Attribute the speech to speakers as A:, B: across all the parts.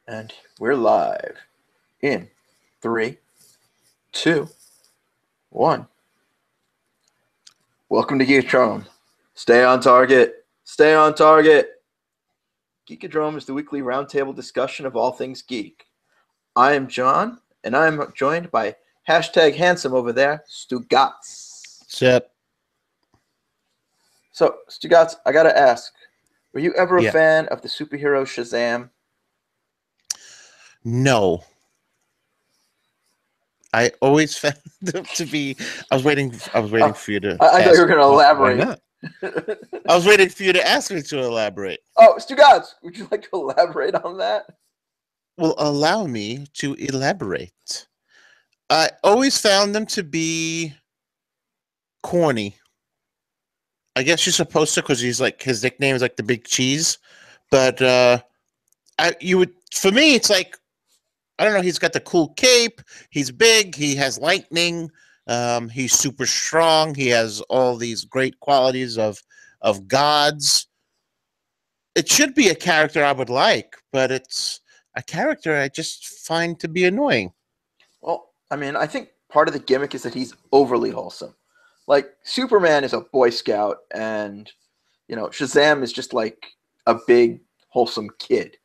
A: And we're live in 3, 2, 1. Welcome to Geekodrome. Stay on target. Stay on target. Geekodrome is the weekly roundtable discussion of all things geek. I am John, and I am joined by #handsome over there, Stugots.
B: Yep.
A: So, Stugots, I gotta ask, were you ever a
B: Yeah.
A: fan of the superhero Shazam?
B: No. I always found them to be. I was waiting for you to.
A: I thought you were going to
B: Why
A: elaborate.
B: not? I was waiting for you to ask me to elaborate.
A: Oh, Stugots, would you like to elaborate on that?
B: Well, allow me to elaborate. I always found them to be corny. I guess you're supposed to, because he's like, his nickname is like the Big Cheese. But for me, it's like, I don't know. He's got the cool cape. He's big. He has lightning. He's super strong. He has all these great qualities of gods. It should be a character I would like, but it's a character I just find to be annoying.
A: Well, I mean, I think part of the gimmick is that he's overly wholesome. Like, Superman is a Boy Scout, and, Shazam is just like a big, wholesome kid.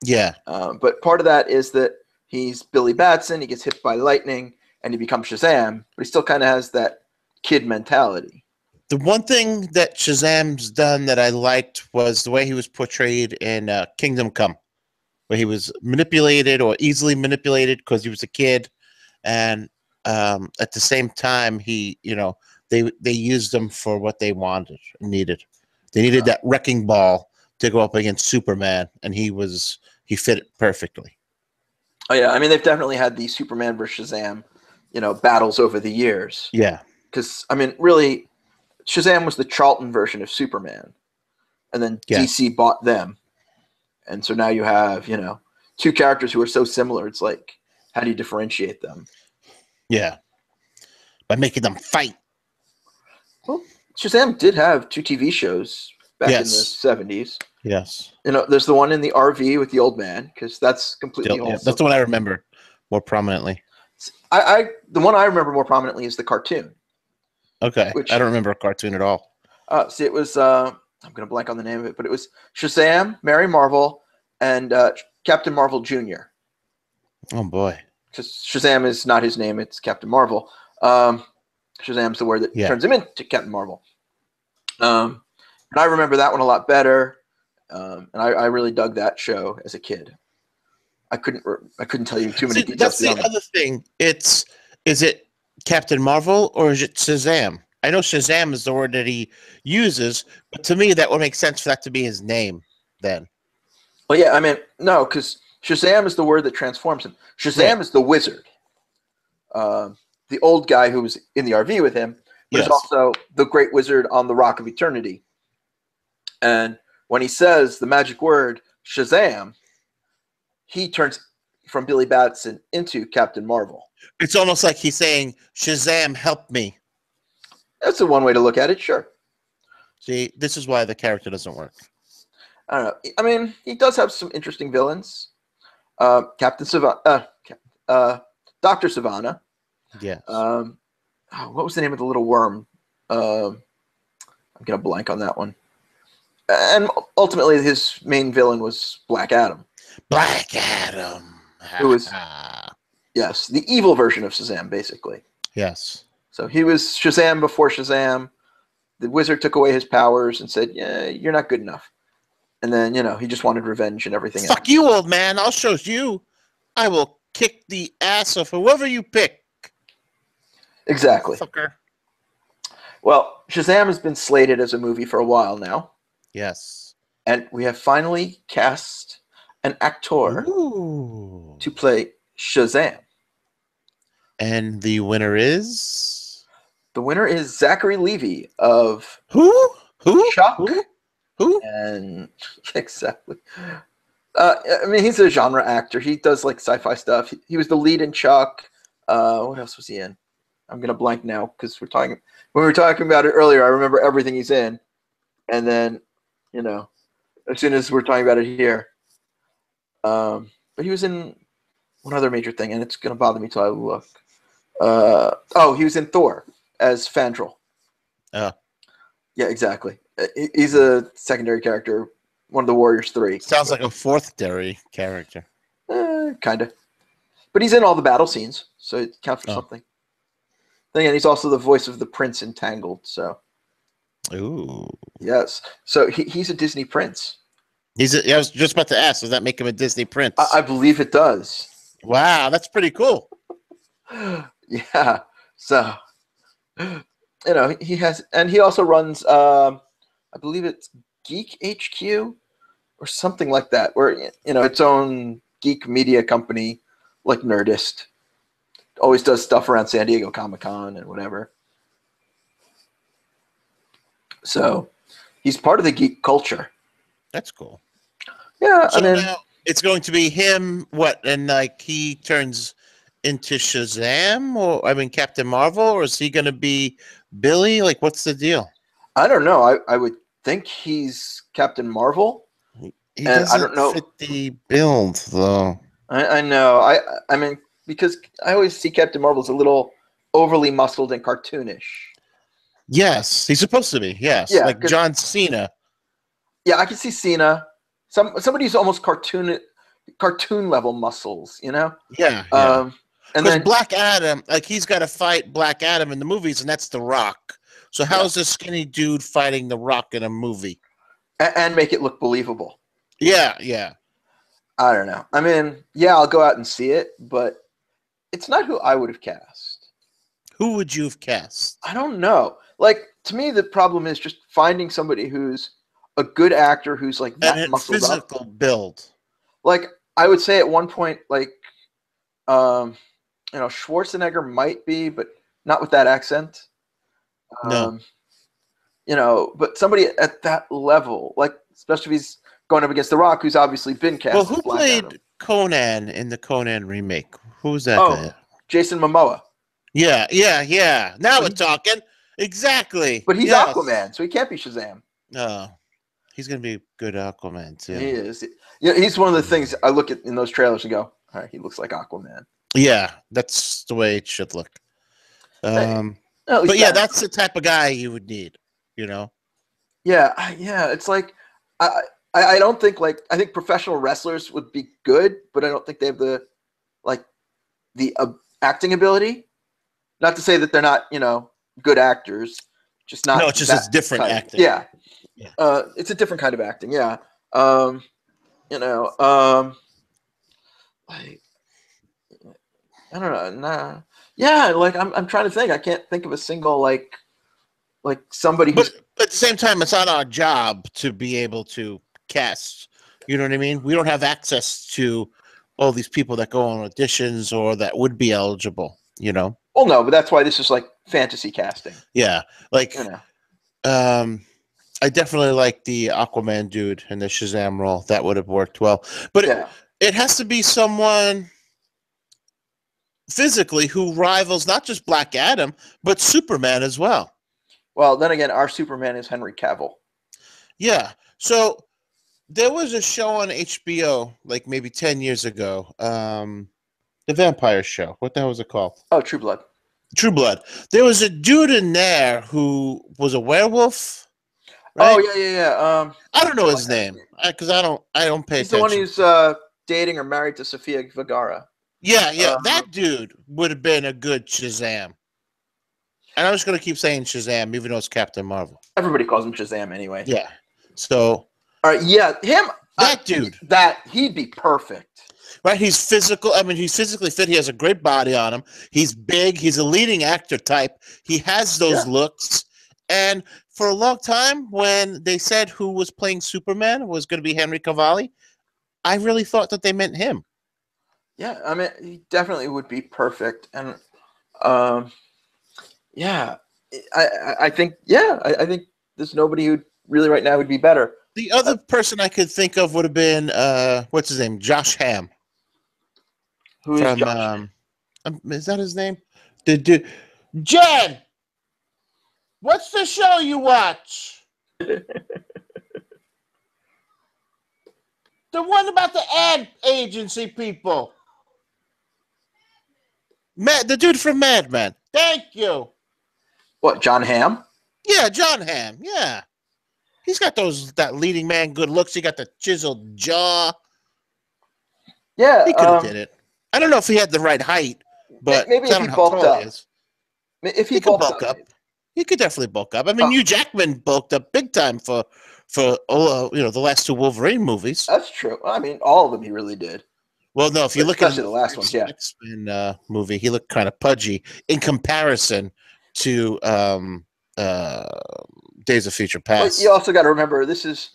B: Yeah.
A: But part of that is that he's Billy Batson, he gets hit by lightning, and he becomes Shazam, but he still kind of has that kid mentality.
B: The one thing that Shazam's done that I liked was the way he was portrayed in Kingdom Come, where he was manipulated or easily manipulated because he was a kid, and at the same time, they used him for what they wanted and needed. They needed that wrecking ball to go up against Superman, and he fit it perfectly.
A: Oh yeah, I mean, they've definitely had the Superman versus Shazam, battles over the years.
B: Yeah,
A: because I mean, really, Shazam was the Charlton version of Superman, and then DC bought them, and so now you have two characters who are so similar. It's like, how do you differentiate them?
B: Yeah, by making them fight.
A: Well, Shazam did have 2 TV shows back in the 70s.
B: Yes.
A: There's the one in the RV with the old man, because that's completely wholesome.
B: That's the one I remember more prominently.
A: The one I remember more prominently is the cartoon.
B: Okay. I don't remember a cartoon at all.
A: See, it was, I'm going to blank on the name of it, but it was Shazam, Mary Marvel, and Captain Marvel Jr.
B: Oh, boy.
A: Because Shazam is not his name, it's Captain Marvel. Shazam's the word that turns him into Captain Marvel. And I remember that one a lot better, and I really dug that show as a kid. I couldn't tell you too many details.
B: That's the other thing. Is it Captain Marvel or is it Shazam? I know Shazam is the word that he uses, but to me that would make sense for that to be his name then.
A: Well, yeah, I mean, no, because Shazam is the word that transforms him. Shazam is the wizard. The old guy who was in the RV with him, but is also the great wizard on the Rock of Eternity. And when he says the magic word Shazam, he turns from Billy Batson into Captain Marvel.
B: It's almost like he's saying, Shazam, help me.
A: That's one way to look at it, sure.
B: See, this is why the character doesn't work.
A: I don't know. I mean, he does have some interesting villains. Dr. Savannah.
B: Yeah.
A: What was the name of the little worm? I'm going to blank on that one. And ultimately, his main villain was Black Adam.
B: Black Adam.
A: Who was, yes, the evil version of Shazam, basically.
B: Yes.
A: So he was Shazam before Shazam. The wizard took away his powers and said, yeah, you're not good enough. And then, he just wanted revenge and everything else.
B: Fuck you, old man. I'll show you. I will kick the ass of whoever you pick.
A: Exactly.
B: Fucker.
A: Well, Shazam has been slated as a movie for a while now.
B: Yes.
A: And we have finally cast an actor to play Shazam.
B: And the winner is?
A: The winner is Zachary Levi of
B: Who?
A: Chuck.
B: Who?
A: And exactly. I mean, he's a genre actor. He does like sci-fi stuff. He was the lead in Chuck. What else was he in? I'm gonna blank now because when we were talking about it earlier, I remember everything he's in, and then as soon as we're talking about it here, But he was in one other major thing, and it's going to bother me till I look. He was in Thor as Fandral.
B: Oh.
A: Yeah, exactly. He's a secondary character, one of the Warriors 3.
B: Sounds like a fourth dairy character.
A: Kind of. But he's in all the battle scenes, so it counts for something. Then again, he's also the voice of the prince in Tangled, so.
B: Ooh.
A: Yes. So he's a Disney prince.
B: I was just about to ask, does that make him a Disney prince?
A: I believe it does.
B: Wow, that's pretty cool.
A: Yeah. So, he has, and he also runs, I believe it's Geek HQ or something like that, where, its own geek media company, like Nerdist. Always does stuff around San Diego Comic-Con and whatever. So, he's part of the geek culture.
B: That's cool.
A: Yeah,
B: so now it's going to be him, and like he turns into Shazam, or Captain Marvel, or is he going to be Billy? Like, what's the deal?
A: I don't know. I would think he's Captain Marvel.
B: He doesn't fit the build, though.
A: I know. I mean, because I always see Captain Marvel as a little overly muscled and cartoonish.
B: Yes, he's supposed to be. Yes,
A: yeah,
B: like John Cena.
A: Yeah, I can see Cena. Somebody who's almost cartoon level muscles.
B: Yeah.
A: And then
B: Black Adam, like he's got to fight Black Adam in the movies, and that's The Rock. So how is this skinny dude fighting The Rock in a movie?
A: And make it look believable.
B: Yeah.
A: I don't know. I mean, I'll go out and see it, but it's not who I would have cast.
B: Who would you have cast?
A: I don't know. Like, to me, the problem is just finding somebody who's a good actor who's like that muscled up.
B: Physical build.
A: Like, I would say at one point, like, Schwarzenegger might be, but not with that accent.
B: No.
A: But somebody at that level, like, especially if he's going up against The Rock, who's obviously been cast.
B: Well, who played Conan in the Conan remake? Who's that guy?
A: Jason Momoa.
B: Yeah. Now we're talking. Exactly.
A: But he's Aquaman, so he can't be Shazam.
B: No. He's going to be a good Aquaman, too.
A: He is. Yeah, he's one of the things I look at in those trailers and go, all right, he looks like Aquaman.
B: Yeah, that's the way it should look. But that's the type of guy you would need, Yeah,
A: it's like, I don't think, like, I think professional wrestlers would be good, but I don't think they have the acting ability. Not to say that they're not, good actors, just not.
B: No, it's just it's different acting.
A: Yeah. It's a different kind of acting. Yeah. I don't know. Nah. Yeah, like I'm trying to think. I can't think of a single like somebody who's.
B: But at the same time, it's not our job to be able to cast. You know what I mean? We don't have access to all these people that go on auditions or that would be eligible.
A: Well, no, but that's why this is like fantasy casting.
B: Yeah, like I definitely like the Aquaman dude in the Shazam role. That would have worked well. But it has to be someone physically who rivals not just Black Adam, but Superman as well.
A: Well, then again, our Superman is Henry Cavill.
B: Yeah. So there was a show on HBO like maybe 10 years ago. The vampire show. What the hell was it called?
A: Oh, True Blood.
B: True Blood. There was a dude in there who was a werewolf. Right?
A: Oh yeah.
B: I don't know his name because I don't pay attention.
A: He's the one who's dating or married to Sofia Vergara.
B: Yeah. That dude would have been a good Shazam. And I'm just gonna keep saying Shazam, even though it's Captain Marvel.
A: Everybody calls him Shazam anyway.
B: Yeah. So.
A: All right. Yeah, him.
B: That dude.
A: He'd be perfect.
B: Right, he's physical. I mean, he's physically fit. He has a great body on him. He's big. He's a leading actor type. He has those looks. And for a long time, when they said who was playing Superman was going to be Henry Cavill, I really thought that they meant him.
A: Yeah, I mean, he definitely would be perfect. And I think I think there's nobody who really right now would be better.
B: The other person I could think of would have been what's his name, Josh Hamm.
A: Who is Josh?
B: Is that his name? Jen, what's the show you watch? The the one about the ad agency people. The dude from Mad Men. Thank you.
A: What, John Hamm?
B: Yeah, Jon Hamm. Yeah. He's got that leading man good looks. He got the chiseled jaw.
A: Yeah.
B: He could have did it. I don't know if he had the right height, but
A: maybe
B: I
A: if
B: don't
A: he
B: know how
A: bulked
B: tall
A: up.
B: he is.
A: If he
B: Could
A: bulked
B: bulk
A: up.
B: up. He could definitely bulk up. I mean, Hugh Jackman bulked up big time for the last 2 Wolverine movies.
A: That's true. I mean, all of them he really did.
B: Well, no, if you look at
A: the last ones, yeah.
B: X-Men movie, he looked kind of pudgy in comparison to Days of Future Past.
A: But you also got to remember, this is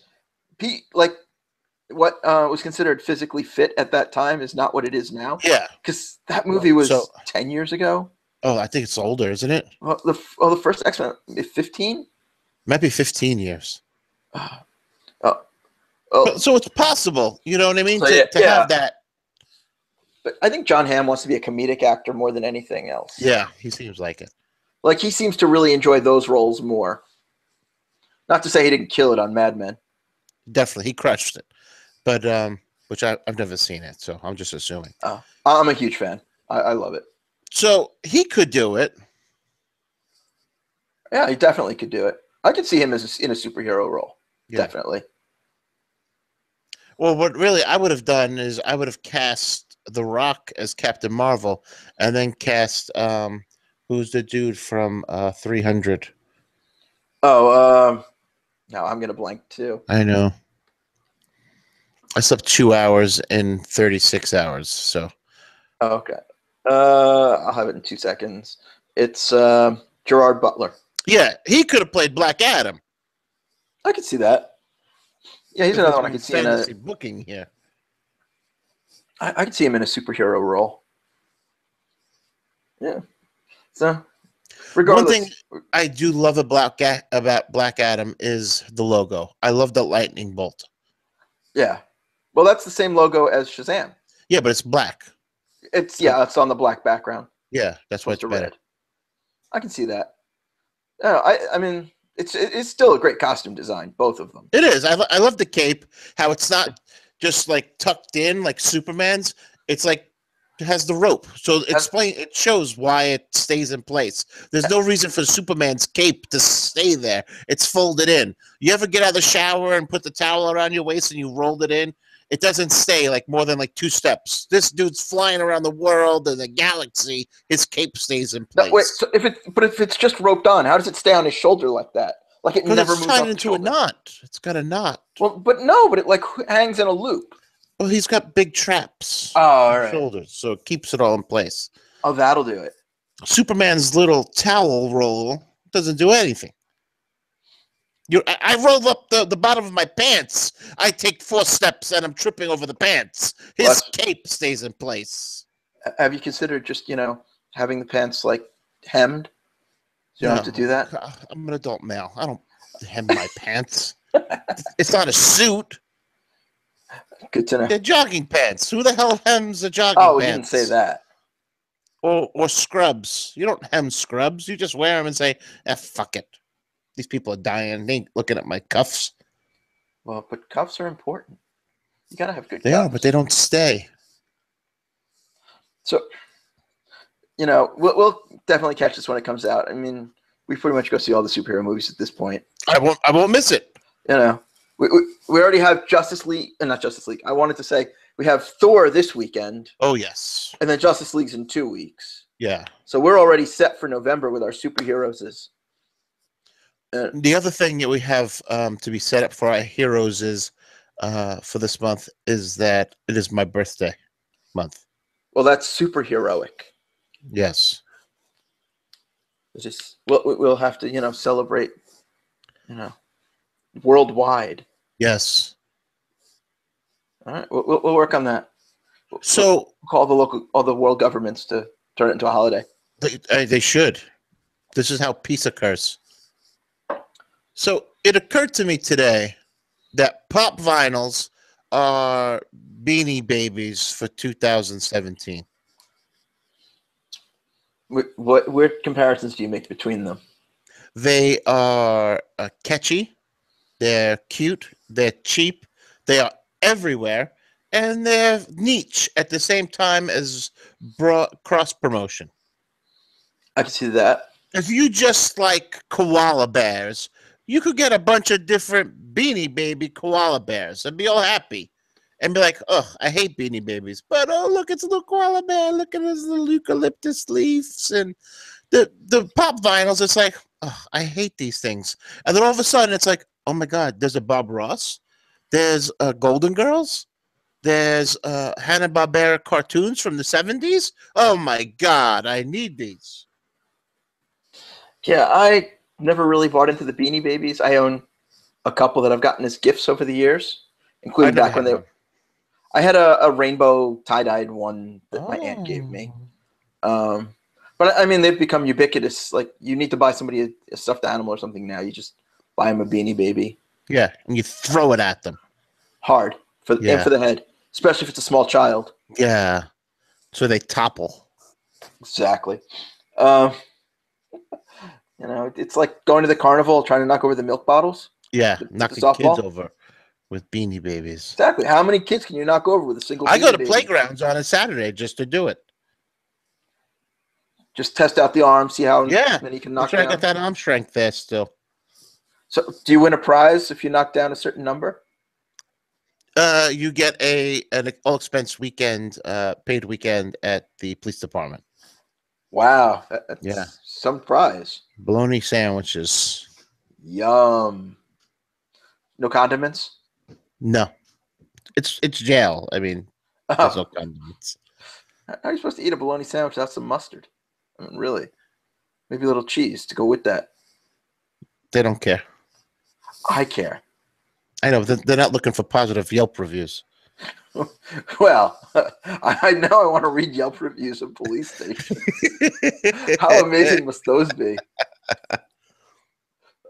A: what was considered physically fit at that time is not what it is now.
B: Yeah,
A: because that movie was 10 years ago.
B: Oh, I think it's older, isn't it?
A: Well, the first X-Men, 15?
B: Might be 15 years.
A: Oh.
B: So it's possible, you know what I mean,
A: So,
B: to have that.
A: But I think Jon Hamm wants to be a comedic actor more than anything else.
B: Yeah, he seems like it.
A: Like, he seems to really enjoy those roles more. Not to say he didn't kill it on Mad Men.
B: Definitely, he crushed it. But which I've never seen it, so I'm just assuming.
A: Oh, I'm a huge fan. I love it.
B: So he could do it.
A: Yeah, he definitely could do it. I could see him in a superhero role. Yeah. Definitely.
B: Well, what really I would have done is I would have cast The Rock as Captain Marvel, and then cast who's the dude from 300?
A: Oh, no, I'm gonna blank too.
B: I know. I slept 2 hours in 36 hours. So.
A: Oh, okay. I'll have it in 2 seconds. It's Gerard Butler.
B: Yeah, he could have played Black Adam.
A: I could see that. Yeah, he's another one I could see in a
B: booking here.
A: I could see him in a superhero role. Yeah. So, regardless,
B: one thing I do love about Black Adam is the logo. I love the lightning bolt.
A: Yeah. Well, that's the same logo as Shazam.
B: Yeah, but it's black.
A: It's on the black background.
B: Yeah, that's why it's better. Red.
A: I can see that. I mean, it's still a great costume design, both of them.
B: It is. I love the cape. How it's not just like tucked in like Superman's. It's like it has the rope, so it shows why it stays in place. There's no reason for Superman's cape to stay there. It's folded in. You ever get out of the shower and put the towel around your waist and you rolled it in? It doesn't stay like more than like 2 steps. This dude's flying around the world and the galaxy. His cape stays in place.
A: No, wait, so if it's just roped on, how does it stay on his shoulder like that? Like it never moves up
B: into a knot. It's got a knot.
A: Well, but it like hangs in a loop.
B: Well, he's got big traps.
A: Oh, all right.
B: Shoulders, so it keeps it all in place.
A: Oh, that'll do it.
B: Superman's little towel roll doesn't do anything. I roll up the bottom of my pants. I take 4 steps and I'm tripping over the pants. His cape stays in place.
A: Have you considered just, having the pants like hemmed? You don't have to do that?
B: I'm an adult male. I don't hem my pants. It's not a suit.
A: Good to know.
B: They're jogging pants. Who the hell hems a jogging pants?
A: Oh, we didn't say that.
B: Or scrubs. You don't hem scrubs. You just wear them and say, fuck it. These people are dying. They ain't looking at my cuffs.
A: Well, but cuffs are important. You gotta have good cuffs.
B: They are, but they don't stay.
A: So, we'll definitely catch this when it comes out. I mean, we pretty much go see all the superhero movies at this point.
B: I won't miss it.
A: We already have Justice League, and not Justice League. I wanted to say we have Thor this weekend.
B: Oh, yes.
A: And then Justice League's in 2 weeks.
B: Yeah.
A: So we're already set for November with our superheroes.
B: The other thing that we have to be set up for our heroes is for this month is that it is my birthday month.
A: Well, that's super heroic.
B: Yes.
A: We'll have to celebrate worldwide.
B: Yes.
A: All right, we'll work on that.
B: So
A: we'll call all the world governments to turn it into a holiday.
B: They should. This is how peace occurs. So it occurred to me today that pop vinyls are Beanie Babies for 2017.
A: What comparisons do you make between them?
B: They are catchy. They're cute. They're cheap. They are everywhere. and they're niche at the same time as cross promotion.
A: I can see that.
B: If you just like koala bears, you could get a bunch of different Beanie Baby koala bears and be all happy. And be like, oh, I hate Beanie Babies. But, oh, look, it's a little koala bear. Look at his little eucalyptus leaves. And the pop vinyls, it's like, oh, I hate these things. And then all of a sudden, it's like, oh, my God, there's a Bob Ross. There's Golden Girls. There's Hanna-Barbera cartoons from the 70s. Oh, my God, I need these.
A: Yeah, I never really bought into the Beanie Babies. I own a couple that I've gotten as gifts over the years, including back when they... I had a rainbow tie-dyed one that my aunt gave me. But, I mean, they've become ubiquitous. Like, you need to buy somebody a stuffed animal or something now. You just buy them a Beanie Baby.
B: Yeah, and you throw it at them.
A: Hard. And for the head. Especially if it's a small child.
B: Yeah. So they topple.
A: Exactly. You know, it's like going to the carnival, trying to knock over the milk bottles.
B: Yeah, knocking kids over with Beanie Babies.
A: Exactly. How many kids can you knock over with a single Beanie
B: I go to
A: Baby?
B: playgrounds on a Saturday just to do it.
A: Just test out the arm, see how many you can knock down.
B: I got that arm strength there still.
A: So, do you win a prize if you knock down a certain number?
B: You get an all-expense weekend, paid weekend at the police department.
A: Wow, that's some prize.
B: Bologna sandwiches.
A: Yum. No condiments?
B: No, it's jail. I mean, there's no condiments.
A: How are you supposed to eat a bologna sandwich without some mustard? I mean, really? Maybe a little cheese to go with that.
B: They don't care.
A: I care.
B: I know. They're not looking for positive Yelp reviews.
A: Well, I know I want to read Yelp reviews of police stations. How amazing must those be?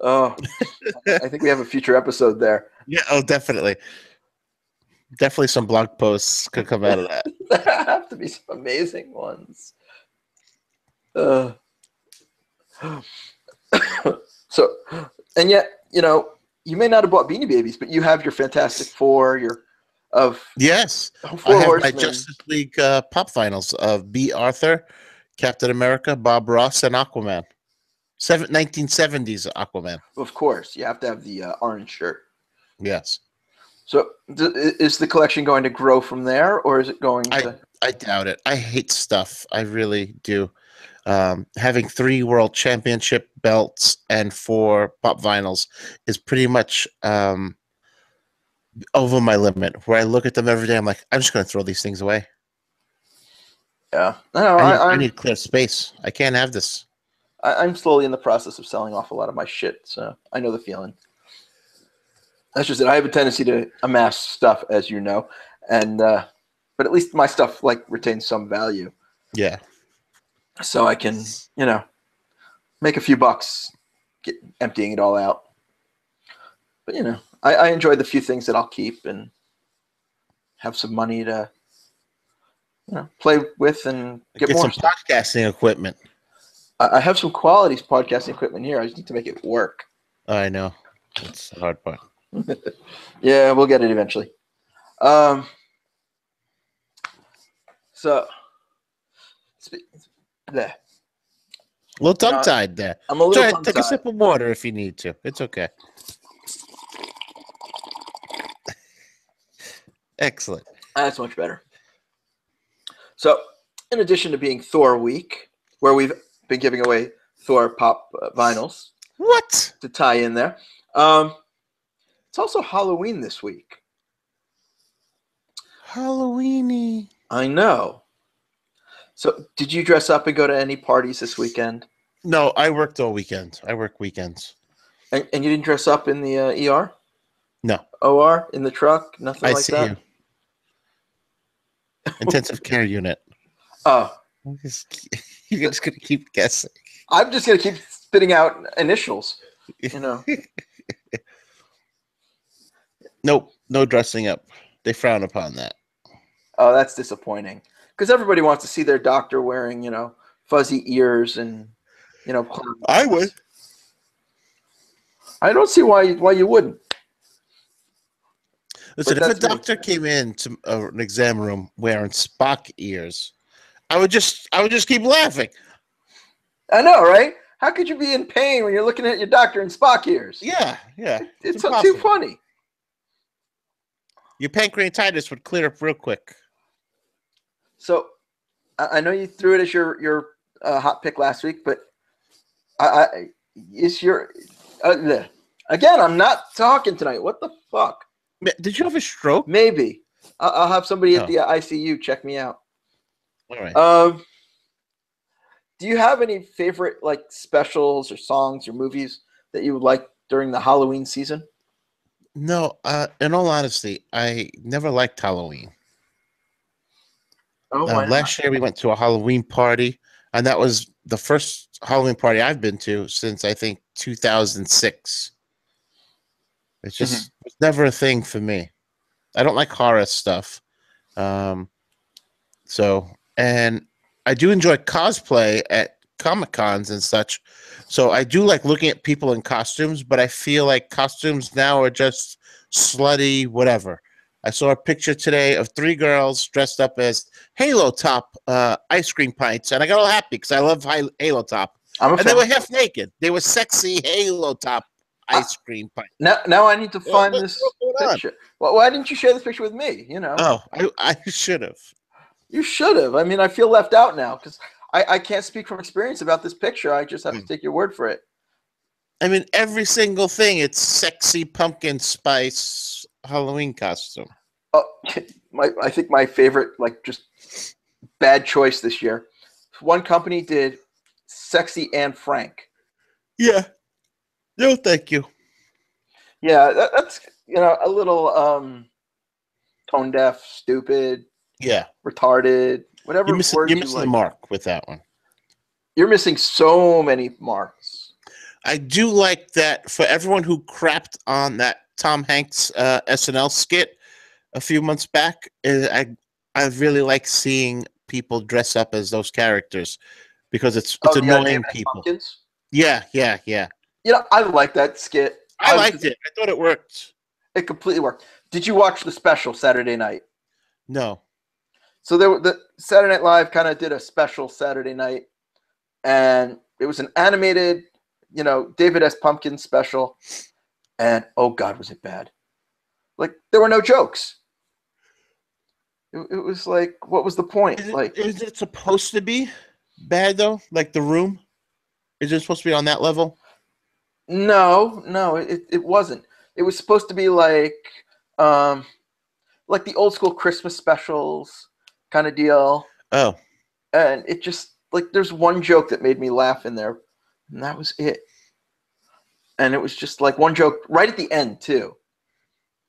A: Oh, I think we have a future episode there.
B: Yeah, oh, definitely. Definitely some blog posts could come out of that.
A: There have to be some amazing ones. So, and yet, you know, you may not have bought Beanie Babies, but you have your Fantastic Four,
B: yes.
A: Four
B: I have
A: Horsemen.
B: my Justice League pop finals of B. Arthur, Captain America, Bob Ross, and Aquaman. 1970s Aquaman.
A: Of course, you have to have the orange shirt.
B: Yes.
A: So, is the collection going to grow from there, or is it going to?
B: I doubt it. I hate stuff. I really do. Having 3 world championship belts and 4 pop vinyls is pretty much over my limit. Where I look at them every day, I'm like, I'm just going to throw these things away.
A: Yeah, no,
B: I need clear space. I can't have this.
A: I'm slowly in the process of selling off a lot of my shit, so I know the feeling. That's just it. I have a tendency to amass stuff, as you know, and but at least my stuff like retains some value.
B: Yeah.
A: So I can, you know, make a few bucks, emptying it all out. But you know, I enjoy the few things that I'll keep and have some money to, you know, play with and get more
B: some
A: stuff.
B: Podcasting equipment.
A: I have some quality podcasting equipment here. I just need to make it work.
B: I know. That's the hard part.
A: Yeah, we'll get it eventually. So, there.
B: A little tongue-tied there.
A: I'm a little
B: tongue-tied. Take a sip of water if you need to. It's okay. Excellent.
A: That's much better. So, in addition to being Thor week, where we've been giving away Thor pop vinyls.
B: What?
A: To tie in there. It's also Halloween this week.
B: Halloweeny.
A: I know. So, did you dress up and go to any parties this weekend?
B: No, I worked all weekend. I work weekends.
A: And you didn't dress up in the ER?
B: No.
A: OR? In the truck? Nothing like that?
B: You. Intensive care unit.
A: Oh.
B: You're just going to keep guessing.
A: I'm just going to keep spitting out initials, you know.
B: Nope. No dressing up. They frown upon that.
A: Oh, that's disappointing. Because everybody wants to see their doctor wearing, you know, fuzzy ears and, you know.
B: I would.
A: I don't see why you wouldn't.
B: Listen, if a
A: that's me.
B: doctor came into an exam room wearing Spock ears, I would just keep laughing.
A: I know, right? How could you be in pain when you're looking at your doctor in Spock ears?
B: Yeah, it's
A: It's so too
B: impossible.
A: funny.
B: Your pancreatitis would clear up real quick.
A: So I know you threw it as your hot pick last week, but I is your again? I'm not talking tonight. What the fuck?
B: Did you have a stroke?
A: Maybe I'll have somebody at
B: Oh,
A: the ICU check me out.
B: all right.
A: Do you have any favorite like specials or songs or movies that you would like during the Halloween season?
B: No, in all honesty, I never liked Halloween.
A: Oh, why not?
B: Last year we went to a Halloween party, and that was the first Halloween party I've been to since I think 2006. It's just it's never a thing for me. I don't like horror stuff. Um, so, and I do enjoy cosplay at Comic Cons and such. So I do like looking at people in costumes, but I feel like costumes now are just slutty, whatever. I saw a picture today of 3 girls dressed up as Halo Top ice cream pints, and I got all happy because I love Halo Top.
A: I'm a
B: And
A: fan.
B: they were half naked. They were sexy Halo Top ice cream pints.
A: Now I need to find
B: What's
A: this
B: going on?
A: picture. Well, why didn't you share this picture with me? You know,
B: Oh, I should have.
A: you should have. I mean, I feel left out now because I can't speak from experience about this picture. I just have to take your word for it.
B: I mean, every single thing, it's sexy pumpkin spice Halloween costume.
A: Oh, I think my favorite, like, just bad choice this year. One company did Sexy and Frank.
B: Yeah. No, thank you.
A: Yeah, that's a little tone deaf, stupid,
B: Yeah.
A: retarded, whatever
B: You're
A: words you
B: missing
A: like.
B: the mark with that one.
A: You're missing so many marks.
B: I do like that for everyone who crapped on that Tom Hanks SNL skit a few months back. I really like seeing people dress up as those characters because it's annoying
A: David
B: people.
A: Pumpkins.
B: Yeah.
A: I like that skit.
B: I liked it. I thought it worked.
A: It completely worked. Did you watch the special Saturday night?
B: No.
A: So the Saturday Night Live kind of did a special Saturday night, and it was an animated, David S. Pumpkins special, and oh God, was it bad? Like there were no jokes. It was like, what was the point?
B: Is it supposed to be bad though? Like The Room? Is it supposed to be on that level?
A: No, it wasn't. It was supposed to be like the old school Christmas specials kind of deal.
B: Oh.
A: And it just like there's one joke that made me laugh in there, and that was it. And it was just like one joke right at the end too.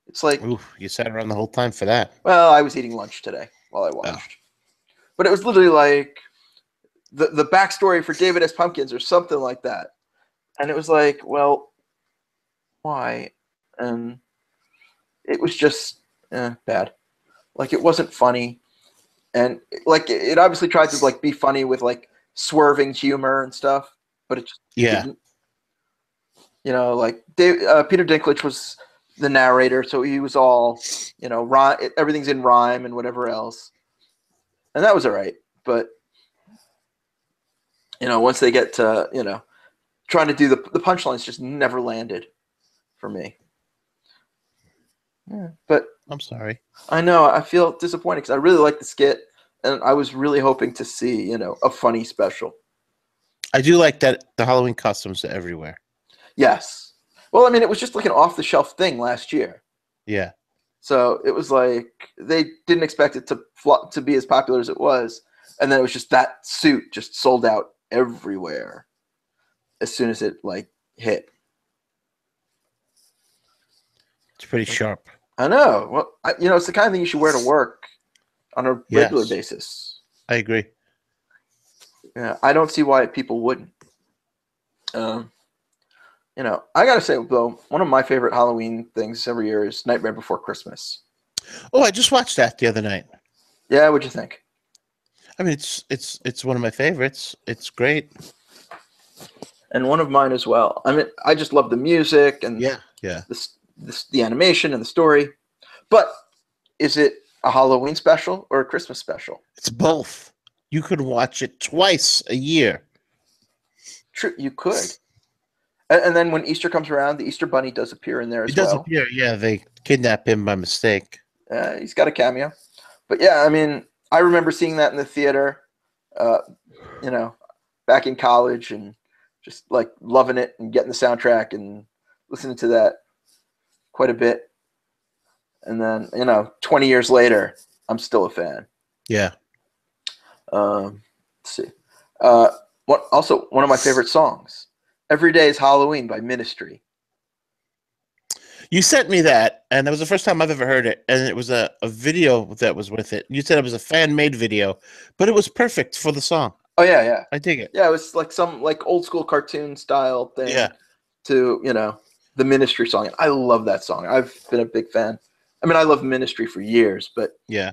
A: It's like,
B: ooh, you sat around the whole time for that.
A: Well, I was eating lunch today while I watched. But it was literally like the backstory for David S. Pumpkins or something like that. And it was like, well, why? And it was just bad. Like it wasn't funny. And like it obviously tried to like be funny with like swerving humor and stuff, but it just didn't. Like Peter Dinklage was the narrator, so he was all, everything's in rhyme and whatever else, and that was all right. But once they get to trying to do the punchlines, just never landed for me. Yeah, but
B: I'm sorry.
A: I know I feel disappointed because I really like the skit, and I was really hoping to see a funny special.
B: I do like that the Halloween costumes are everywhere.
A: Yes. Well, I mean, it was just like an off-the-shelf thing last year.
B: Yeah.
A: So it was like they didn't expect it to be as popular as it was, and then it was just that suit just sold out everywhere as soon as it like hit.
B: It's pretty sharp.
A: I know. Well, it's the kind of thing you should wear to work on a regular basis.
B: I agree.
A: Yeah, I don't see why people wouldn't. I gotta say though, one of my favorite Halloween things every year is Nightmare Before Christmas.
B: Oh, I just watched that the other night.
A: Yeah, what'd you think?
B: I mean, it's one of my favorites. It's great.
A: And one of mine as well. I mean, I just love the music and
B: yeah.
A: the animation and the story. But is it a Halloween special or a Christmas special?
B: It's both. You could watch it twice a year.
A: True, you could. And then when Easter comes around, the Easter Bunny does appear in there as well.
B: It does appear, yeah. They kidnap him by mistake.
A: He's got a cameo. But yeah, I mean, I remember seeing that in the theater, you know, back in college, and just like loving it and getting the soundtrack and listening to that quite a bit. And then, 20 years later, I'm still a fan.
B: Yeah.
A: Let's see. Also, one of my favorite songs, Every Day is Halloween by Ministry.
B: You sent me that, and that was the first time I've ever heard it, and it was a video that was with it. You said it was a fan-made video, but it was perfect for the song.
A: Oh, yeah.
B: I dig it.
A: Yeah, it was like some like old school cartoon style thing to, the Ministry song. I love that song. I've been a big fan. I mean, I love Ministry for years, but
B: yeah,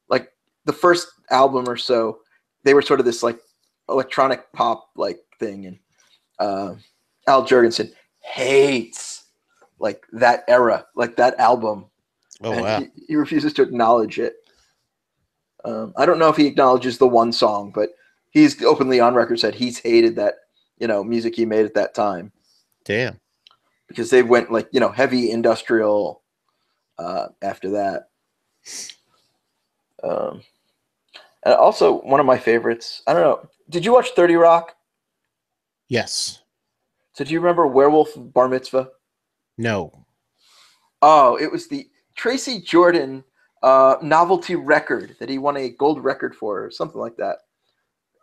A: like the first album or so, they were sort of this like electronic pop like thing, and Al Jurgensen hates like that era, like that album.
B: Oh,
A: and
B: wow.
A: He refuses to acknowledge it. I don't know if he acknowledges the one song, but he's openly on record said he's hated that, music he made at that time.
B: Damn.
A: Because they went like, heavy industrial after that. And also one of my favorites, I don't know, did you watch 30 Rock?
B: Yes.
A: So do you remember Werewolf Bar Mitzvah?
B: No.
A: Oh, it was the Tracy Jordan novelty record that he won a gold record for, or something like that,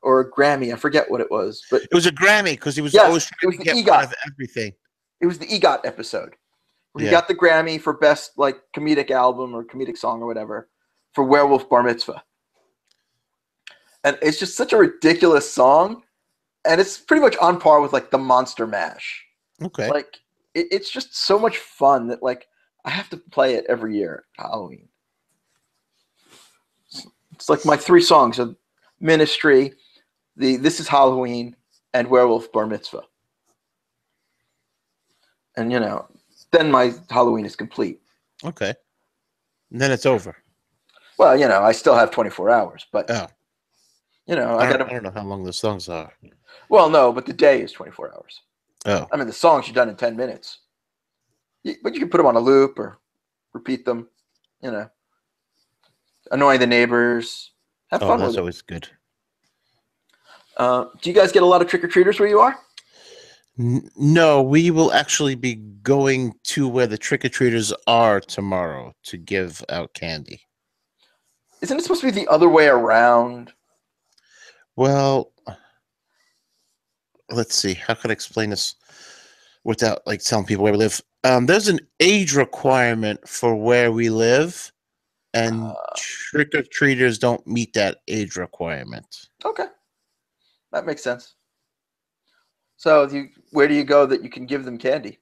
A: or a Grammy. I forget what it was, but
B: it was a Grammy because he was always trying to get one of everything.
A: It was the EGOT episode where he got the Grammy for best like comedic album or comedic song or whatever for Werewolf Bar Mitzvah, and it's just such a ridiculous song, and it's pretty much on par with like the Monster Mash.
B: Okay,
A: like it's just so much fun that like I have to play it every year at Halloween. It's like my 3 songs of Ministry, the This Is Halloween, and Werewolf Bar Mitzvah. And, then my Halloween is complete.
B: Okay. And then it's over.
A: Well, I still have 24 hours, but,
B: I don't know how long the songs are.
A: Well, no, but the day is 24 hours.
B: Oh.
A: I mean, the songs are done in 10 minutes. But you can put them on a loop or repeat them, annoy the neighbors. Have fun with it.
B: That's always good.
A: Do you guys get a lot of trick-or-treaters where you are?
B: No, we will actually be going to where the trick-or-treaters are tomorrow to give out candy.
A: Isn't it supposed to be the other way around?
B: Well, let's see. How can I explain this without like telling people where we live? There's an age requirement for where we live, and trick-or-treaters don't meet that age requirement.
A: Okay. That makes sense. So where do you go that you can give them candy?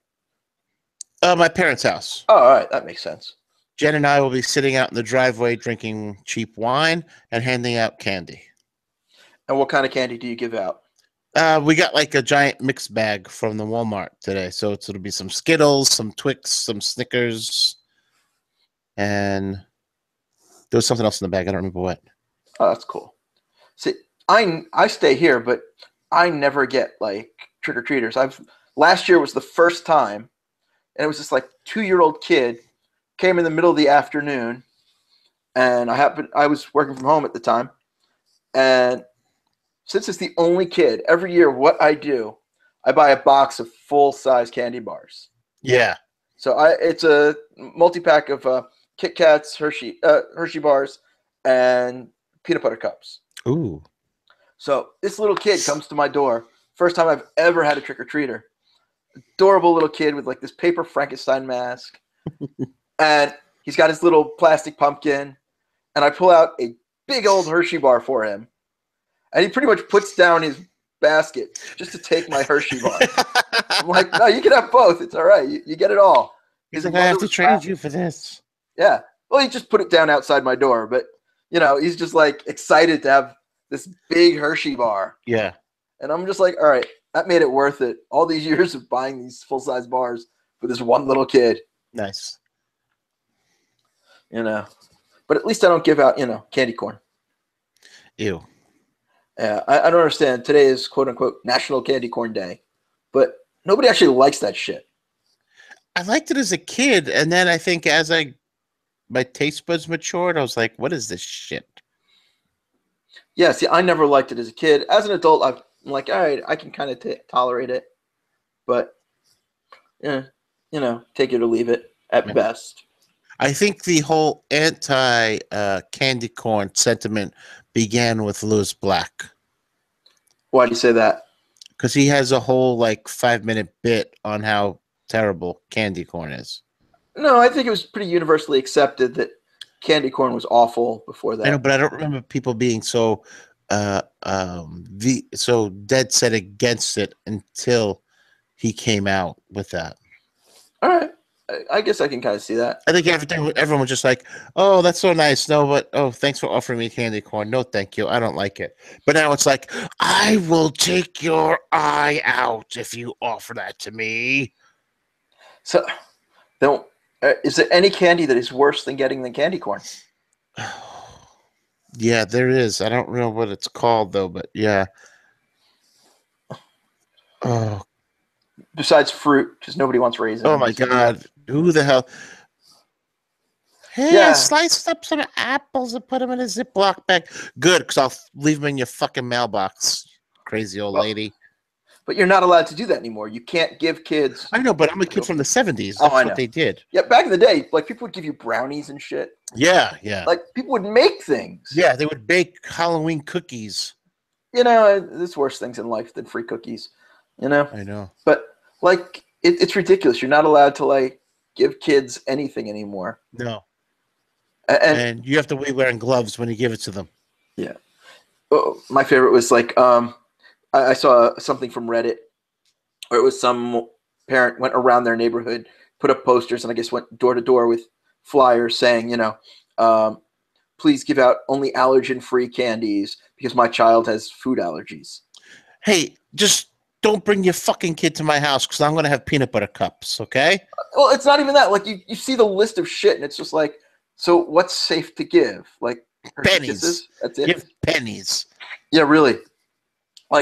B: My parents' house.
A: Oh, all right. That makes sense.
B: Jen and I will be sitting out in the driveway drinking cheap wine and handing out candy.
A: And what kind of candy do you give out?
B: We got like a giant mix bag from the Walmart today. So it'll be some Skittles, some Twix, some Snickers, and there was something else in the bag. I don't remember what.
A: Oh, that's cool. See, I stay here, but I never get like trick-or-treaters. Last year was the first time, and it was this like 2-year-old kid came in the middle of the afternoon, and I was working from home at the time, and since it's the only kid, every year what I do, I buy a box of full-size candy bars.
B: Yeah.
A: So it's a multi-pack of Kit Kats, Hershey bars, and peanut butter cups.
B: Ooh.
A: So this little kid comes to my door. First time I've ever had a trick-or-treater. Adorable little kid with like this paper Frankenstein mask. And he's got his little plastic pumpkin. And I pull out a big old Hershey bar for him. And he pretty much puts down his basket just to take my Hershey bar. I'm like, no, you can have both. It's all right. You get it all.
B: He's like, I have to trade you for this.
A: Yeah. Well, he just put it down outside my door. But, he's just like excited to have this big Hershey bar.
B: Yeah.
A: And I'm just like, all right, that made it worth it. All these years of buying these full-size bars for this one little kid.
B: Nice.
A: But at least I don't give out, candy corn.
B: Ew.
A: Yeah, I don't understand. Today is quote unquote National Candy Corn Day, but nobody actually likes that shit.
B: I liked it as a kid, and then I think as my taste buds matured, I was like, "What is this shit?"
A: Yeah, see, I never liked it as a kid. As an adult, I'm like, all right, I can kind of tolerate it, but yeah, take it or leave it at best.
B: I think the whole anti candy corn sentiment began with Lewis Black.
A: Why do you say that?
B: Because he has a whole 5-minute bit on how terrible candy corn is.
A: No, I think it was pretty universally accepted that candy corn was awful before that.
B: I know, but I don't remember people being so so dead set against it until he came out with that.
A: All right. I guess I can kind of see that.
B: I think everyone was just like, "Oh, that's so nice." No, but thanks for offering me candy corn. No, thank you. I don't like it. But now it's like, I will take your eye out if you offer that to me.
A: So, don't. Is there any candy that is worse than getting the candy corn?
B: Yeah, there is. I don't know what it's called though, but yeah. Oh.
A: Besides fruit, because nobody wants raisins.
B: Oh my God! Who the hell? Hey,
A: Yeah.
B: I sliced up some apples and put them in a Ziploc bag. Good, because I'll leave them in your fucking mailbox. Crazy old lady.
A: But you're not allowed to do that anymore. You can't give kids.
B: I know, but I'm a kid from the 70s. That's
A: I know.
B: what they did.
A: Yeah, back in the day, people would give you brownies and shit.
B: Yeah.
A: People would make things.
B: Yeah, they would bake Halloween cookies.
A: There's worse things in life than free cookies. I
B: know.
A: But it's ridiculous. You're not allowed to give kids anything anymore.
B: No.
A: And
B: you have to be wearing gloves when you give it to them.
A: Yeah. Oh, my favorite was I saw something from Reddit where it was some parent went around their neighborhood, put up posters, and I guess went door to door with flyers saying, please give out only allergen-free candies because my child has food allergies.
B: Hey, just don't bring your fucking kid to my house because I'm going to have peanut butter cups, okay?
A: Well, it's not even that. You see the list of shit, and it's just so what's safe to give?
B: Pennies.
A: Kisses? That's it?
B: Give pennies.
A: Yeah, really.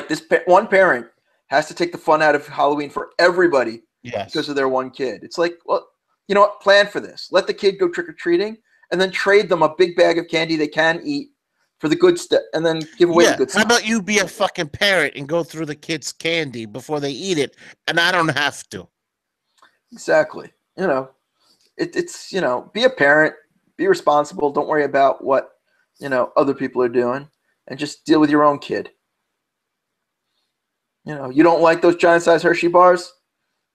A: This one parent has to take the fun out of Halloween for everybody because of their one kid. It's well, you know what? Plan for this. Let the kid go trick-or-treating and then trade them a big bag of candy they can eat for the good stuff and then give away the good stuff.
B: How about you be a fucking parent and go through the kids' candy before they eat it and I don't have to?
A: Exactly. It's be a parent, be responsible. Don't worry about what, other people are doing and just deal with your own kid. You don't like those giant-sized Hershey bars?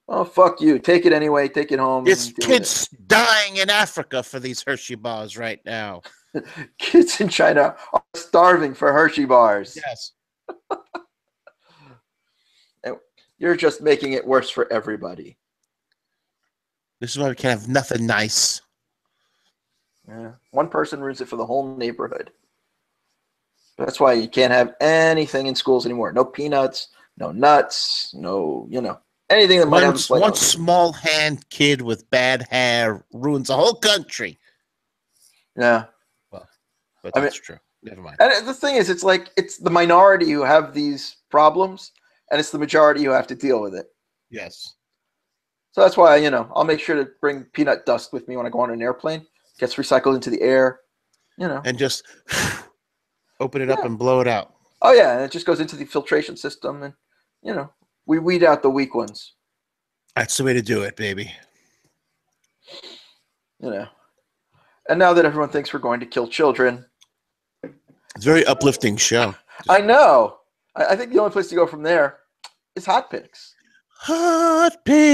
A: Oh, fuck you. Take it anyway. Take it home.
B: There's kids dying in Africa for these Hershey bars right now.
A: Kids in China are starving for Hershey bars.
B: Yes.
A: You're just making it worse for everybody.
B: This is why we can't have nothing nice.
A: Yeah. One person ruins it for the whole neighborhood. That's why you can't have anything in schools anymore. No peanuts, no nuts, no, anything that might have
B: one small hand kid with bad hair ruins a whole country.
A: Yeah.
B: Well, but that's true. Never mind.
A: And the thing is, it's the minority who have these problems, and it's the majority who have to deal with it.
B: Yes.
A: So that's why, I'll make sure to bring peanut dust with me when I go on an airplane. It gets recycled into the air,
B: And just open it up and blow it out.
A: Oh, yeah, and it just goes into the filtration system, and, we weed out the weak ones.
B: That's the way to do it, baby.
A: And now that everyone thinks we're going to kill children.
B: It's a very uplifting show.
A: I know. I think the only place to go from there is Hot Picks.
B: Hot Picks.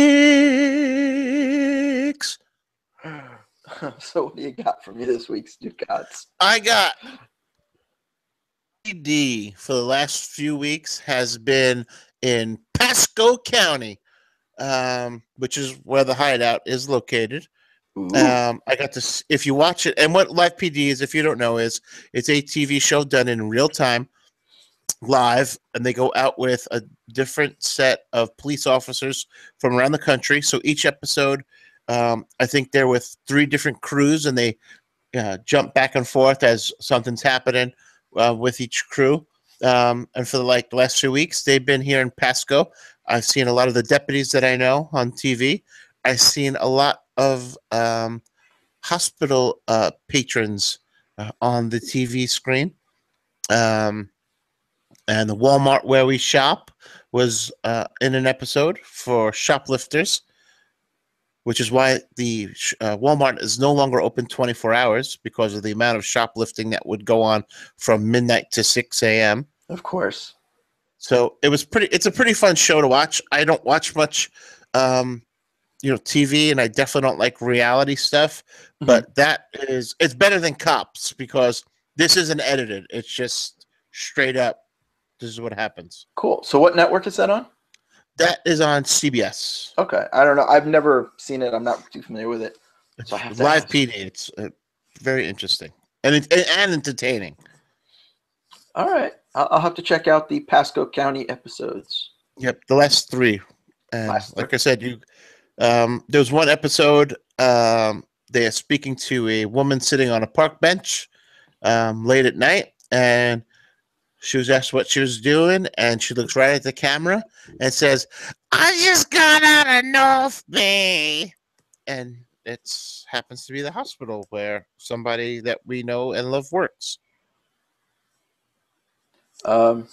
A: So what do you got for me this week, Stugots?
B: I got PD for the last few weeks has been in Pasco County, which is where the hideout is located. I got this. If you watch it, and what Live PD is, if you don't know, it's a TV show done in real time, live, and they go out with a different set of police officers from around the country. So each episode, I think they're with 3 different crews, and they jump back and forth as something's happening with each crew. And for the last 2 weeks, they've been here in Pasco. I've seen a lot of the deputies that I know on TV. I've seen a lot of hospital patrons on the TV screen. And the Walmart where we shop was in an episode for shoplifters, which is why the Walmart is no longer open 24 hours because of the amount of shoplifting that would go on from midnight to 6 a.m.
A: Of course.
B: So it's a pretty fun show to watch. I don't watch much, TV, and I definitely don't like reality stuff, but it's better than Cops because this isn't edited. It's just straight up. This is what happens.
A: Cool. So what network is that on?
B: That is on CBS.
A: Okay. I don't know. I've never seen it. I'm not too familiar with it. So I have to
B: Live
A: ask.
B: PD. It's very interesting and entertaining.
A: All right. I'll have to check out the Pasco County episodes.
B: Yep, the last 3. And like I said, there was one episode. They are speaking to a woman sitting on a park bench late at night, and she was asked what she was doing, and she looks right at the camera and says, "I just got out of North Bay," and it happens to be the hospital where somebody that we know and love works.
A: You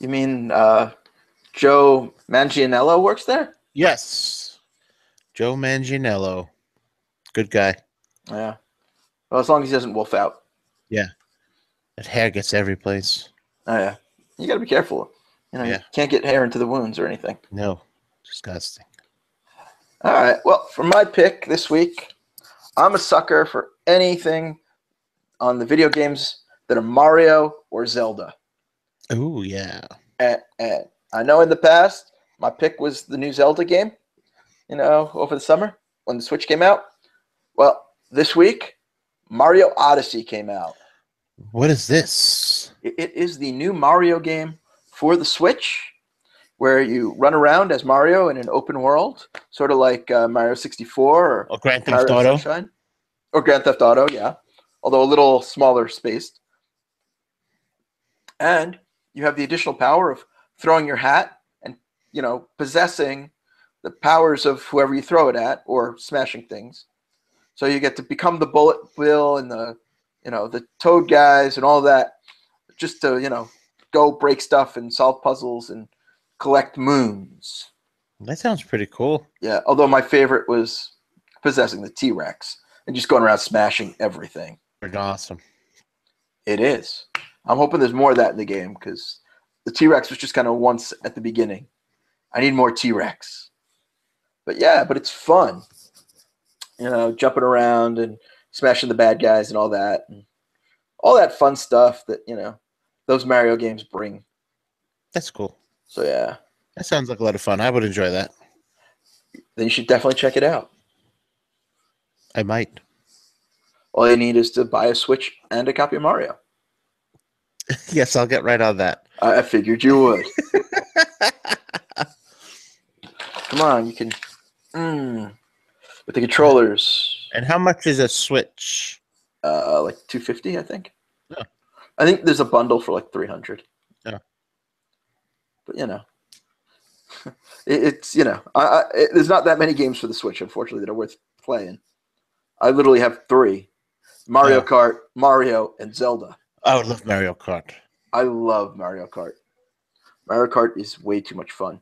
A: mean Joe Manganiello works there?
B: Yes, Joe Manganiello, good guy.
A: Yeah. Well, as long as he doesn't wolf out.
B: Yeah, that hair gets every place.
A: Oh yeah, you got to be careful. You can't get hair into the wounds or anything.
B: No, disgusting.
A: All right. Well, for my pick this week, I'm a sucker for anything on the video games that are Mario or Zelda.
B: Oh yeah.
A: And I know in the past my pick was the new Zelda game. Over the summer when the Switch came out. Well, this week, Mario Odyssey came out.
B: What is this?
A: It is the new Mario game for the Switch, where you run around as Mario in an open world, sort of like Mario 64
B: or Grand Theft
A: Mario
B: Auto.
A: Sunshine. Or Grand Theft Auto, yeah. Although a little smaller spaced. And you have the additional power of throwing your hat and, possessing the powers of whoever you throw it at or smashing things. So you get to become the Bullet Bill and the Toad guys and all that just to, go break stuff and solve puzzles and collect moons.
B: That sounds pretty cool.
A: Yeah, although my favorite was possessing the T-Rex and just going around smashing everything.
B: Pretty awesome.
A: It is. I'm hoping there's more of that in the game because the T-Rex was just kind of once at the beginning. I need more T-Rex. But it's fun. Jumping around and smashing the bad guys and all that. And all that fun stuff that, those Mario games bring.
B: That's cool.
A: So, yeah.
B: That sounds like a lot of fun. I would enjoy that.
A: Then you should definitely check it out.
B: I might.
A: All you need is to buy a Switch and a copy of Mario.
B: Yes, I'll get right on that.
A: I figured you would. Come on, you can... with the controllers.
B: And how much is a Switch?
A: Like $250, I think.
B: Yeah.
A: I think there's a bundle for like $300.
B: Yeah.
A: But it's there's not that many games for the Switch, unfortunately, that are worth playing. I literally have 3: Mario Kart, Mario, and Zelda.
B: I would love Mario Kart.
A: I love Mario Kart. Mario Kart is way too much fun.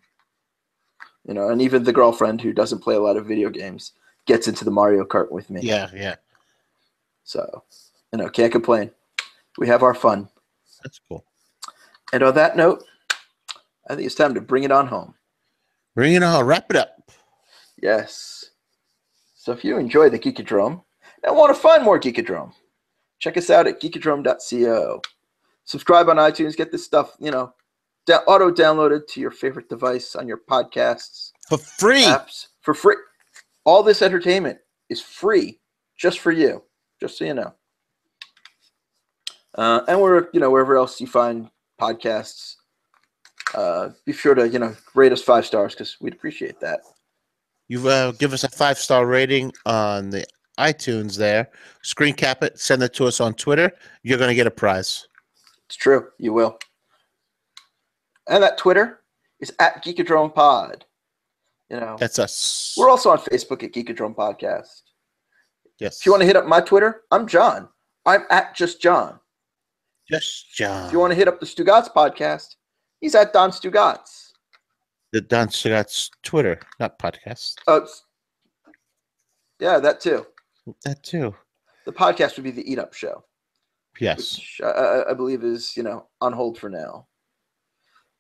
A: And even the girlfriend who doesn't play a lot of video games gets into the Mario Kart with me.
B: Yeah.
A: So, can't complain. We have our fun.
B: That's cool.
A: And on that note, I think it's time to bring it on home.
B: Bring it on. Wrap it up.
A: Yes. So if you enjoy the Geekodrome and want to find more Geekodrome, check us out at geekodrome.co. Subscribe on iTunes. Get this stuff, auto-downloaded to your favorite device on your podcasts.
B: For free.
A: Apps. For free. All this entertainment is free just for you, just so you know. And we're, wherever else you find podcasts, be sure to, rate us 5 stars because we'd appreciate that.
B: You give us a 5-star rating on the iTunes there, screen cap it, send it to us on Twitter. You're going to get a prize.
A: It's true. You will. And that Twitter is at Geekodrome Pod. You know,
B: That's us.
A: we're also on Facebook at Geekodrome Podcast.
B: Yes.
A: If you want to hit up my Twitter, I'm John. I'm at Just John.
B: Just John.
A: If you want to hit up the Stugots podcast, he's at Don Stugots.
B: The Don Stugots Twitter, not podcast.
A: Yeah, that too.
B: That too.
A: The podcast would be the Eat Up Show.
B: Yes.
A: Which I believe is, on hold for now.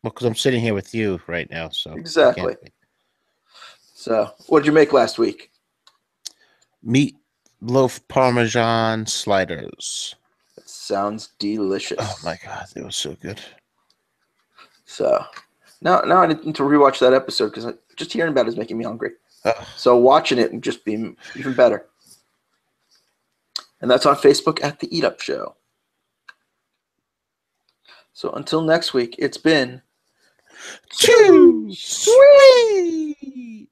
B: Well, because I'm sitting here with you right now, so
A: exactly. So, what did you make last week?
B: Meatloaf Parmesan sliders.
A: That sounds delicious.
B: Oh my god, they were so good.
A: So, now I need to rewatch that episode because just hearing about it is making me hungry.
B: Ugh.
A: So watching it would just be even better. And that's on Facebook at The Eat Up Show. So until next week, it's been
B: too sweet.